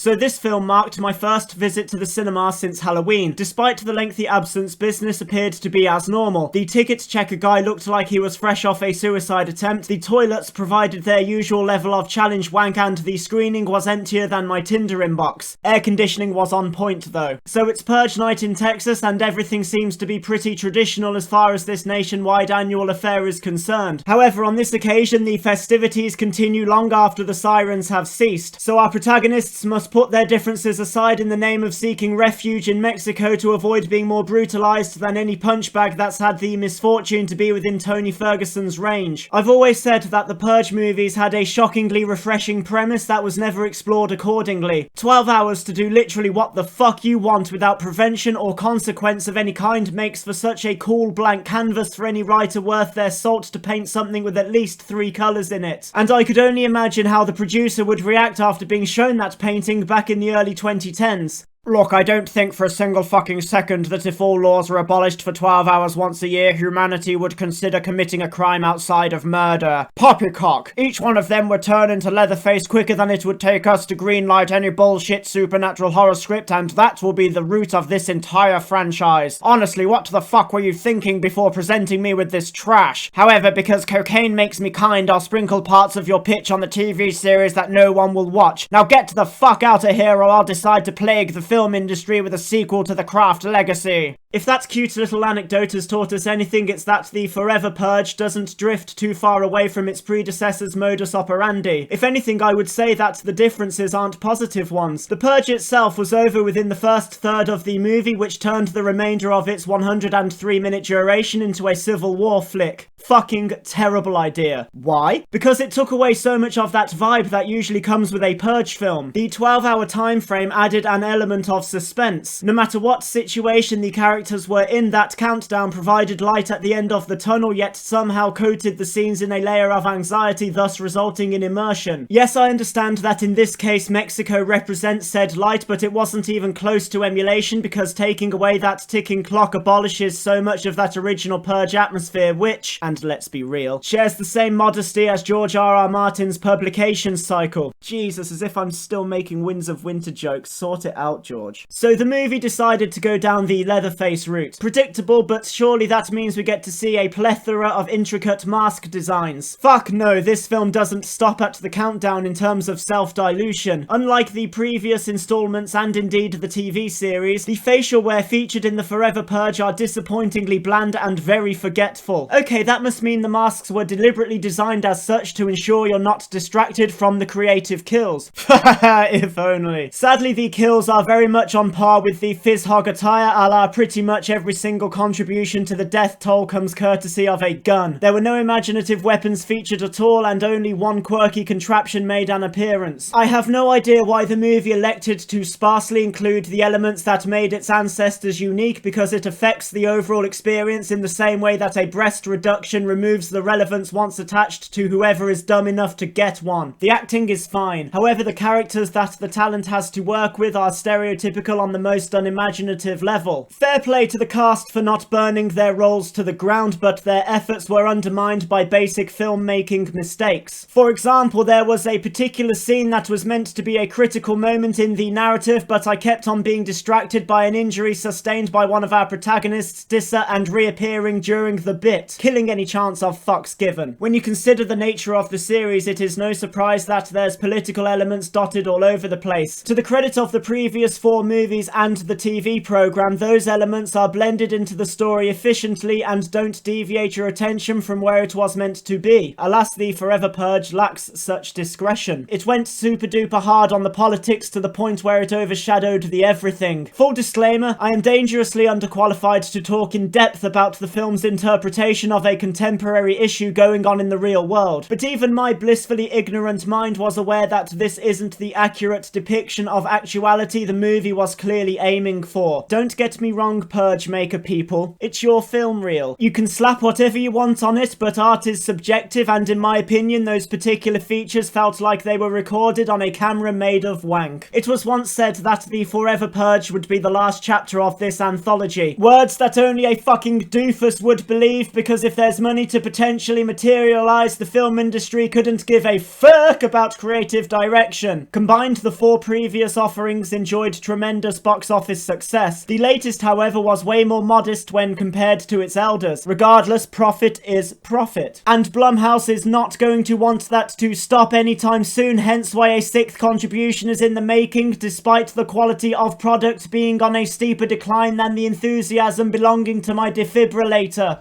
So this film marked my first visit to the cinema since Halloween. Despite the lengthy absence, business appeared to be as normal. The ticket checker guy looked like he was fresh off a suicide attempt, the toilets provided their usual level of challenge wank, and the screening was emptier than my Tinder inbox. Air conditioning was on point though. So it's Purge night in Texas and everything seems to be pretty traditional as far as this nationwide annual affair is concerned. However, on this occasion the festivities continue long after the sirens have ceased, so our protagonists must put their differences aside in the name of seeking refuge in Mexico to avoid being more brutalized than any punchbag that's had the misfortune to be within Tony Ferguson's range. I've always said that the Purge movies had a shockingly refreshing premise that was never explored accordingly. 12 hours to do literally what the fuck you want without prevention or consequence of any kind makes for such a cool blank canvas for any writer worth their salt to paint something with at least 3 colours in it. And I could only imagine how the producer would react after being shown that painting back in the early 2010s. Look, I don't think for a single fucking second that if all laws were abolished for 12 hours once a year, humanity would consider committing a crime outside of murder. Poppycock! Each one of them would turn into Leatherface quicker than it would take us to greenlight any bullshit supernatural horror script, and that will be the root of this entire franchise. Honestly, what the fuck were you thinking before presenting me with this trash? However, because cocaine makes me kind, I'll sprinkle parts of your pitch on the TV series that no one will watch. Now get the fuck out of here or I'll decide to plague the film industry with a sequel to The Craft legacy. If that cute little anecdote has taught us anything, it's that the Forever Purge doesn't drift too far away from its predecessor's modus operandi. If anything, I would say that the differences aren't positive ones. The Purge itself was over within the first third of the movie, which turned the remainder of its 103-minute duration into a Civil War flick. Fucking terrible idea. Why? Because it took away so much of that vibe that usually comes with a Purge film. The 12-hour time frame added an element of suspense. No matter what situation the characters were in, that countdown provided light at the end of the tunnel, yet somehow coated the scenes in a layer of anxiety, thus resulting in immersion. Yes, I understand that in this case Mexico represents said light, but it wasn't even close to emulation, because taking away that ticking clock abolishes so much of that original Purge atmosphere, which, and let's be real, shares the same modesty as George R.R. Martin's publication cycle. Jesus, as if I'm still making Winds of Winter jokes. Sort it out, George. So the movie decided to go down the Leatherface route. Predictable, but surely that means we get to see a plethora of intricate mask designs. Fuck no, this film doesn't stop at the countdown in terms of self-dilution. Unlike the previous installments and indeed the TV series, the facial wear featured in the Forever Purge are disappointingly bland and very forgetful. Okay, that must mean the masks were deliberately designed as such to ensure you're not distracted from the creative kills. If only. Sadly, the kills are very much on par with the fizz hog attire, a la pretty much every single contribution to the death toll comes courtesy of a gun. There were no imaginative weapons featured at all, and only one quirky contraption made an appearance. I have no idea why the movie elected to sparsely include the elements that made its ancestors unique, because it affects the overall experience in the same way that a breast reduction removes the relevance once attached to whoever is dumb enough to get one. The acting is fine. However, the characters that the talent has to work with are stereotypical on the most unimaginative level. Fair play to the cast for not burning their roles to the ground, but their efforts were undermined by basic filmmaking mistakes. For example, there was a particular scene that was meant to be a critical moment in the narrative, but I kept on being distracted by an injury sustained by one of our protagonists, Dissa, and reappearing during the bit, killing any chance of fucks given. When you consider the nature of the series, it is no surprise that there's political elements dotted all over the place. To the credit of the previous 4 movies and the TV program, those elements are blended into the story efficiently and don't deviate your attention from where it was meant to be. Alas, the Forever Purge lacks such discretion. It went super duper hard on the politics to the point where it overshadowed the everything. Full disclaimer, I am dangerously underqualified to talk in depth about the film's interpretation of a contemporary issue going on in the real world, but even my blissfully ignorant mind was aware that this isn't the accurate depiction of actuality the movie was clearly aiming for. Don't get me wrong, Purge maker, people. It's your film reel. You can slap whatever you want on it, but art is subjective, and in my opinion, those particular features felt like they were recorded on a camera made of wank. It was once said that the Forever Purge would be the last chapter of this anthology. Words that only a fucking doofus would believe, because if there's money to potentially materialize, the film industry couldn't give a fuck about creative direction. Combined, the 4 previous offerings enjoyed tremendous box office success. The latest, however, was way more modest when compared to its elders. Regardless, profit is profit. And Blumhouse is not going to want that to stop anytime soon, hence why a 6th contribution is in the making, despite the quality of product being on a steeper decline than the enthusiasm belonging to my defibrillator.